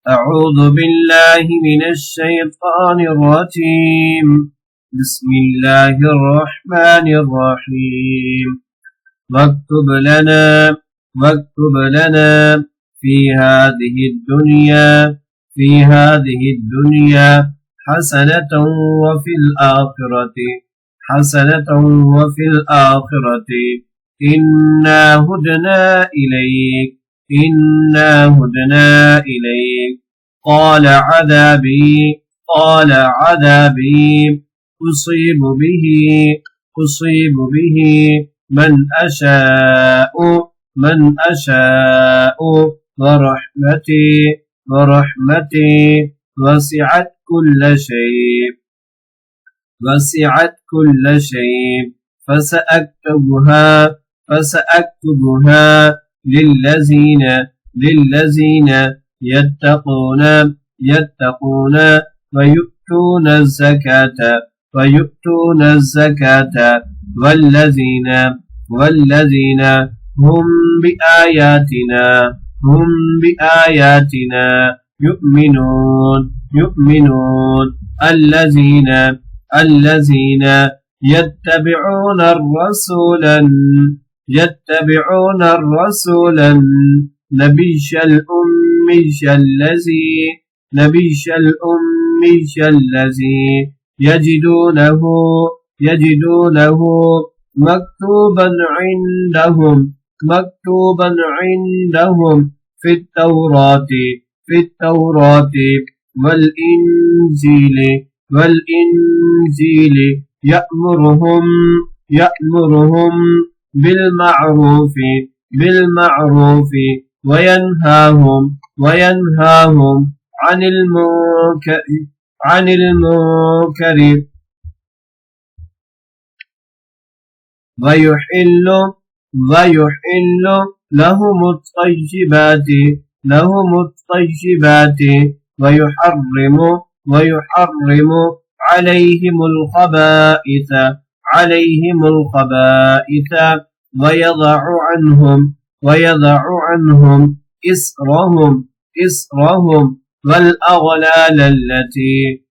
أعوذ بالله من الشيطان الرجيم. بسم الله الرحمن الرحيم. واكتب لنا في هذه الدنيا حسنة وفي الآخرة إنا هدنا إليك قال عذابي أصيب به من أشاء ورحمتي وسعت كل شيء فسأكتبها للذين يتقون ويؤتون الزكاة والذين هم بآياتنا يؤمنون الذين يتبعون الرسول النبي الأمي الذي يجدونه مكتوبا عندهم في التوراة والإنجيل يأمرهم بالمعروف وينهاهم عن المنكر ويحل لهم الطيبات ويحرم عليهم الخبائث ويضع عنهم إسرهم والأغلال التي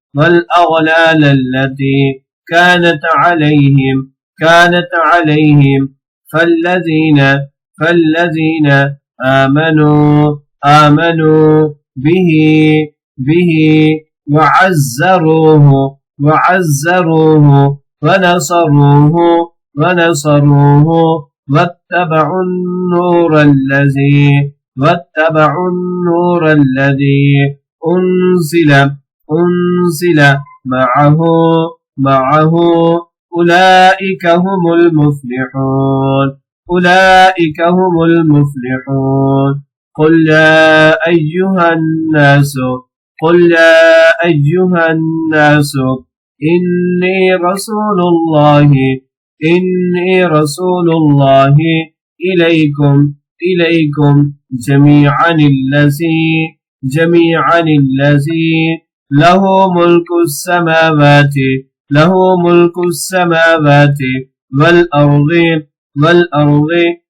كانت عليهم فالذين آمنوا به وعزروه ونصروه واتبعوا النور الذي أنزل معه أولئك هم المفلحون قل يا أيها الناس إني رسول الله إليكم جميعا الذي له ملك السماوات والأرض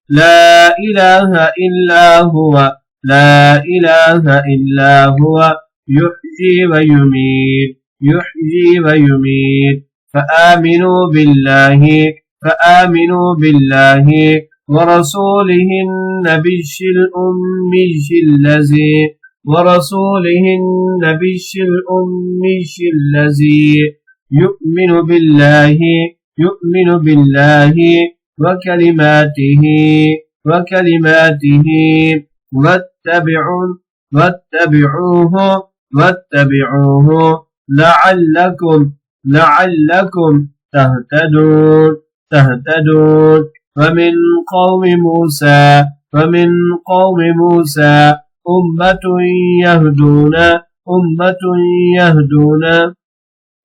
لا إله إلا هو يحيي ويميت فآمنوا بالله ورسوله النبي الذي يؤمن بالله وكلماته واتبعوه لعلكم تهتدون ومن قوم موسى أمة يهدون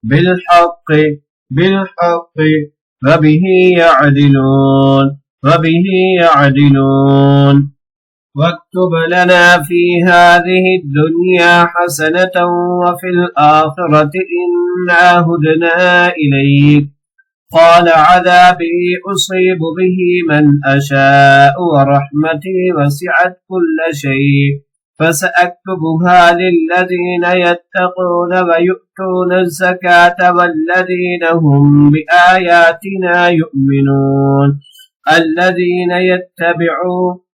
بالحق وبه يعدلون واكتب لنا في هذه الدنيا حسنة وفي الآخرة إنا هدنا إليك قال عذابي أصيب به من أشاء ورحمتي وسعت كل شيء فسأكتبها للذين يتقون ويؤتون الزكاة والذين هم بآياتنا يؤمنون الذين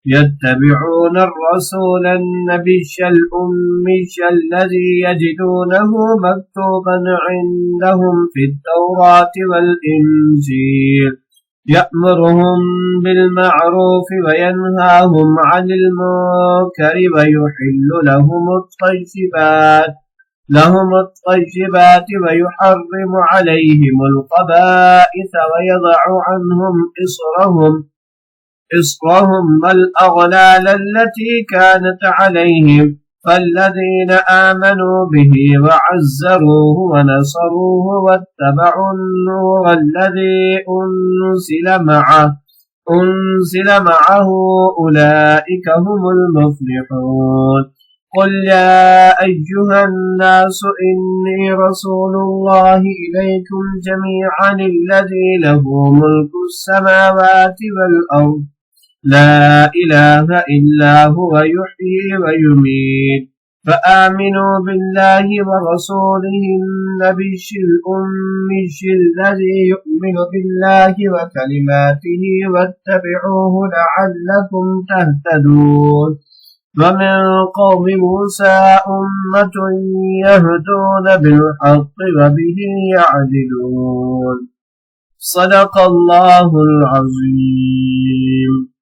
يتبعون الرسول النبي الأمي الذي يجدونه مكتوبا عندهم في التوراة والإنجيل يأمرهم بالمعروف وينهاهم عن المنكر ويحل لهم الطيبات ويحرم عليهم الخبائث ويضع عنهم إصرهم والأغلال التي كانت عليهم فالذين آمنوا به وعزروه ونصروه واتبعوا النور الذي أنزل معه أولئك هم المفلحون قل يا أيها الناس إني رسول الله إليكم جميعا الذي له ملك السماوات والأرض لا إله إلا هو يحيي ويميت فآمنوا بالله ورسوله النبي الأمي الذي يؤمن بالله وكلماته واتبعوه لعلكم تهتدون ومن قوم موسى أمة يهدون بالحق وبه يعدلون صدق الله العظيم.